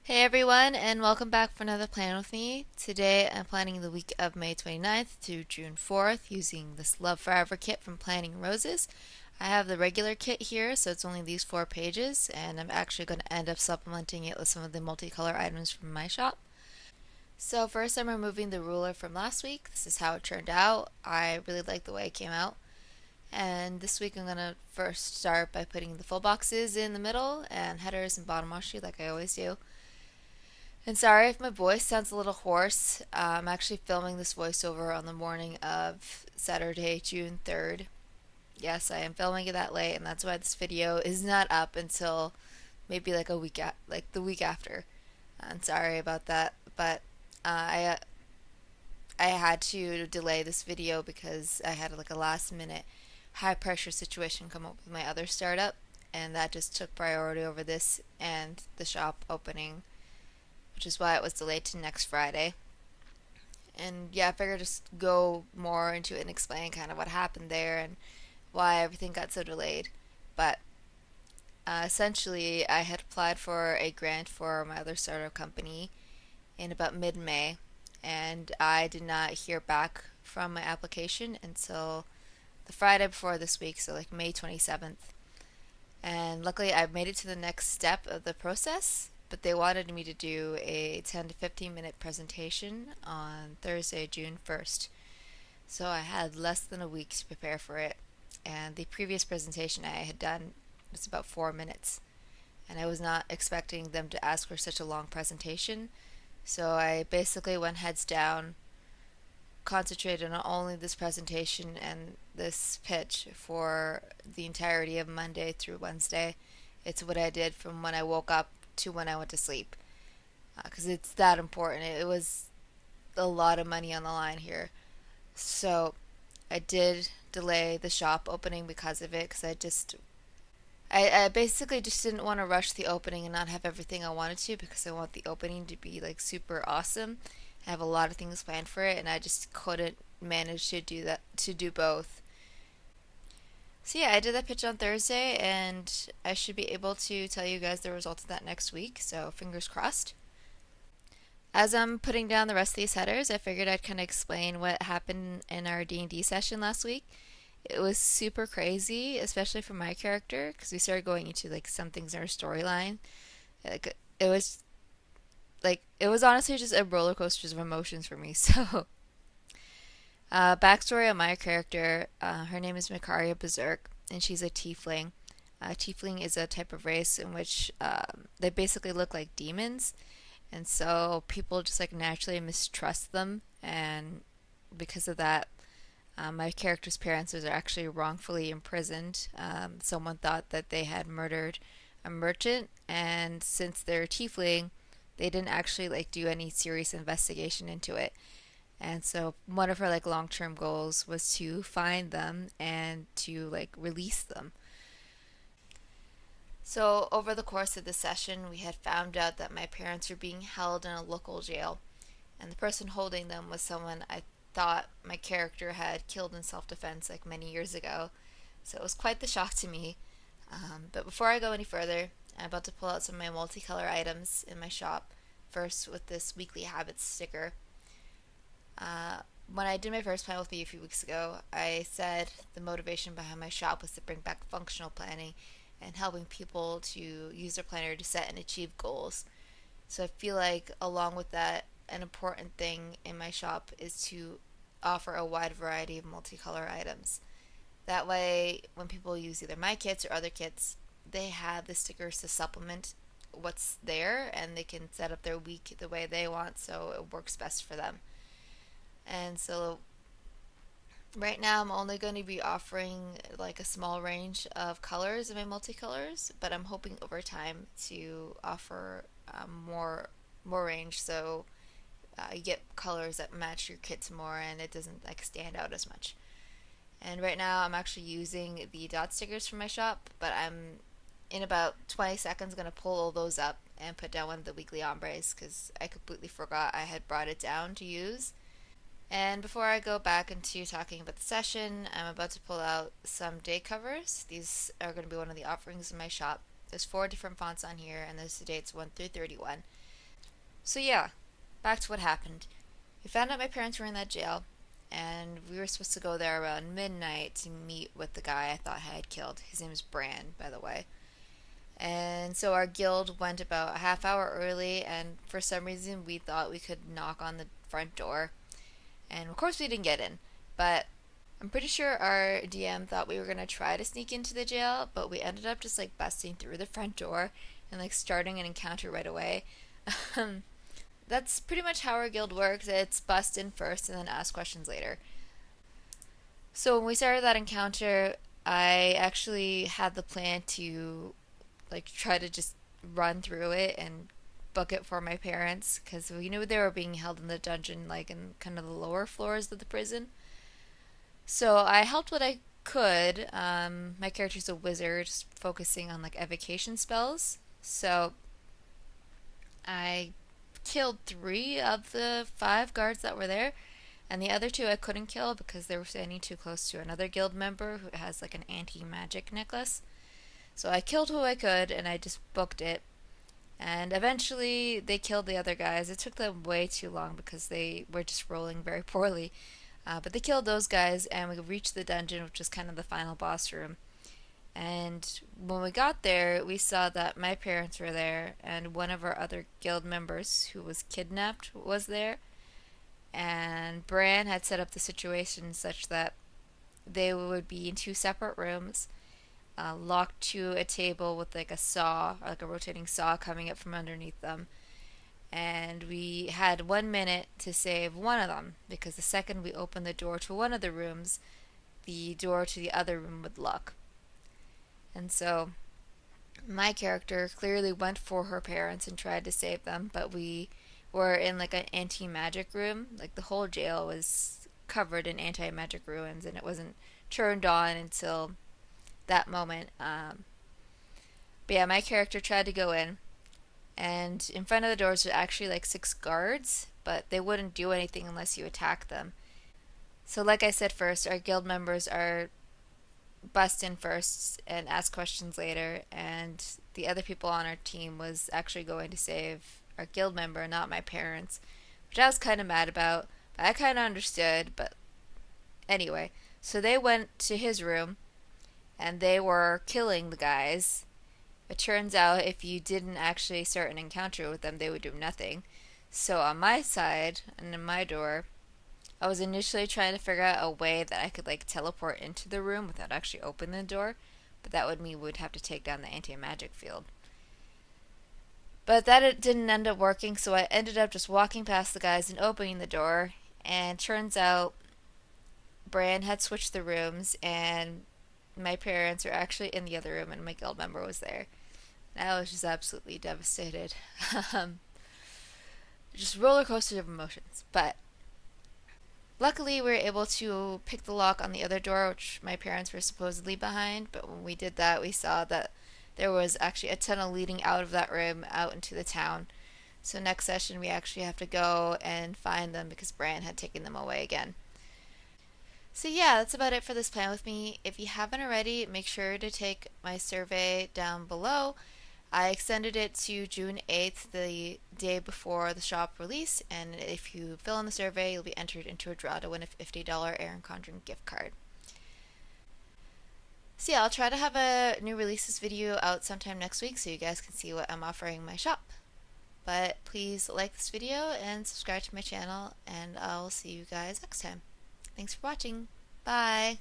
Hey everyone, and welcome back for another plan with me. Today I'm planning the week of May 29th to June 4th using this Love Forever kit from Planning Roses. I have the regular kit here, so it's only these 4 pages, and I'm actually going to end up supplementing it with some of the multicolor items from my shop. So first I'm removing the ruler from last week. This is how it turned out. I really like the way it came out. And this week I'm going to first start by putting the full boxes in the middle and headers and bottom washi like I always do. And sorry if my voice sounds a little hoarse. I'm actually filming this voiceover on the morning of Saturday, June 3rd. Yes, I am filming it that late, and that's why this video is not up until maybe like like the week after. I'm sorry about that, but I had to delay this video because I had like a last minute high pressure situation come up with my other startup, and that just took priority over this and the shop opening, which is why it was delayed to next Friday. And yeah, I figured just go more into it and explain kind of what happened there and why everything got so delayed. But essentially, I had applied for a grant for my other startup company in about mid May, and I did not hear back from my application until the Friday before this week, so like May 27th. And luckily, I made it to the next step of the process, but they wanted me to do a 10 to 15 minute presentation on Thursday, June 1st. So I had less than a week to prepare for it, and the previous presentation I had done was about 4 minutes, and I was not expecting them to ask for such a long presentation. So I basically went heads down, concentrated on only this presentation and this pitch for the entirety of Monday through Wednesday. It's what I did from when I woke up to when I went to sleep, because it's that important. It was a lot of money on the line here. So I did delay the shop opening because of it, because I basically just didn't want to rush the opening and not have everything I wanted to, because I want the opening to be like super awesome. I have a lot of things planned for it, and I just couldn't manage to do both. So yeah, I did that pitch on Thursday, and I should be able to tell you guys the results of that next week, so fingers crossed. As I'm putting down the rest of these headers, I figured I'd kind of explain what happened in our D&D session last week. It was super crazy, especially for my character, because we started going into like some things in our storyline. Like it was honestly just a roller coaster of emotions for me. So, backstory on my character: her name is Mikaria Berserk, and she's a tiefling. Tiefling is a type of race in which they basically look like demons, and so people just like naturally mistrust them, and because of that, my character's parents are actually wrongfully imprisoned. Someone thought that they had murdered a merchant, and since they're tiefling, they didn't actually like do any serious investigation into it. And so one of her like long-term goals was to find them and to like release them. So over the course of the session, we had found out that my parents were being held in a local jail, and the person holding them was someone I thought my character had killed in self-defense like many years ago. So it was quite the shock to me. But before I go any further, I'm about to pull out some of my multicolor items in my shop. First with this weekly habits sticker. When I did my first plan with me a few weeks ago, I said the motivation behind my shop was to bring back functional planning and helping people to use their planner to set and achieve goals. So I feel like, along with that, an important thing in my shop is to offer a wide variety of multicolor items. That way, when people use either my kits or other kits, they have the stickers to supplement what's there, and they can set up their week the way they want so it works best for them. And so right now I'm only going to be offering like a small range of colors in my multicolors, but I'm hoping over time to offer more range, so you get colors that match your kits more and it doesn't like stand out as much. And right now I'm actually using the dot stickers from my shop, but I'm in about 20 seconds going to pull all those up and put down one of the weekly ombres because I completely forgot I had brought it down to use. And before I go back into talking about the session, I'm about to pull out some day covers. These are going to be one of the offerings in my shop. There's 4 different fonts on here, and there's the dates 1 through 31. So yeah, back to what happened. We found out my parents were in that jail, and we were supposed to go there around midnight to meet with the guy I thought I had killed. His name is Bran, by the way. And so our guild went about a half hour early, and for some reason we thought we could knock on the front door. And of course we didn't get in, but I'm pretty sure our DM thought we were going to try to sneak into the jail, but we ended up just like busting through the front door and like starting an encounter right away. That's pretty much how our guild works. It's bust in first and then ask questions later. So when we started that encounter, I actually had the plan to like try to just run through it and book it for my parents because we knew they were being held in the dungeon, like in kind of the lower floors of the prison. So I helped what I could. My character's a wizard, just focusing on like evocation spells. So I killed 3 of the 5 guards that were there, and the other 2 I couldn't kill because they were standing too close to another guild member who has like an anti-magic necklace. So I killed who I could, and I just booked it. And eventually they killed the other guys. It took them way too long because they were just rolling very poorly. But they killed those guys, and we reached the dungeon, which is kind of the final boss room. And when we got there, we saw that my parents were there, and one of our other guild members who was kidnapped was there. And Bran had set up the situation such that they would be in 2 separate rooms, locked to a table with like a saw, or like a rotating saw coming up from underneath them. And we had 1 minute to save one of them because the second we opened the door to one of the rooms, the door to the other room would lock. And so my character clearly went for her parents and tried to save them, but we were in like an anti-magic room. Like the whole jail was covered in anti-magic ruins, and it wasn't turned on until that moment. But yeah, my character tried to go in, and in front of the doors were actually like 6 guards, but they wouldn't do anything unless you attack them. So like I said first, our guild members are bust in first and ask questions later, and the other people on our team was actually going to save our guild member, not my parents, which I was kind of mad about, but I kind of understood. But anyway, so they went to his room and they were killing the guys. It turns out if you didn't actually start an encounter with them, they would do nothing. So on my side and in my door, I was initially trying to figure out a way that I could like teleport into the room without actually opening the door, but that would mean we'd have to take down the anti-magic field. But that it didn't end up working, so I ended up just walking past the guys and opening the door, and turns out Bran had switched the rooms, and my parents were actually in the other room, and my guild member was there. And I was just absolutely devastated. Just roller coaster of emotions. But luckily, we were able to pick the lock on the other door, which my parents were supposedly behind. But when we did that, we saw that there was actually a tunnel leading out of that room out into the town. So next session, we actually have to go and find them because Bran had taken them away again. So yeah, that's about it for this plan with me. If you haven't already, make sure to take my survey down below. I extended it to June 8th, the day before the shop release, and if you fill in the survey, you'll be entered into a draw to win a $50 Aaron Condren gift card. So yeah, I'll try to have a new releases video out sometime next week so you guys can see what I'm offering in my shop. But please like this video and subscribe to my channel, and I'll see you guys next time. Thanks for watching. Bye!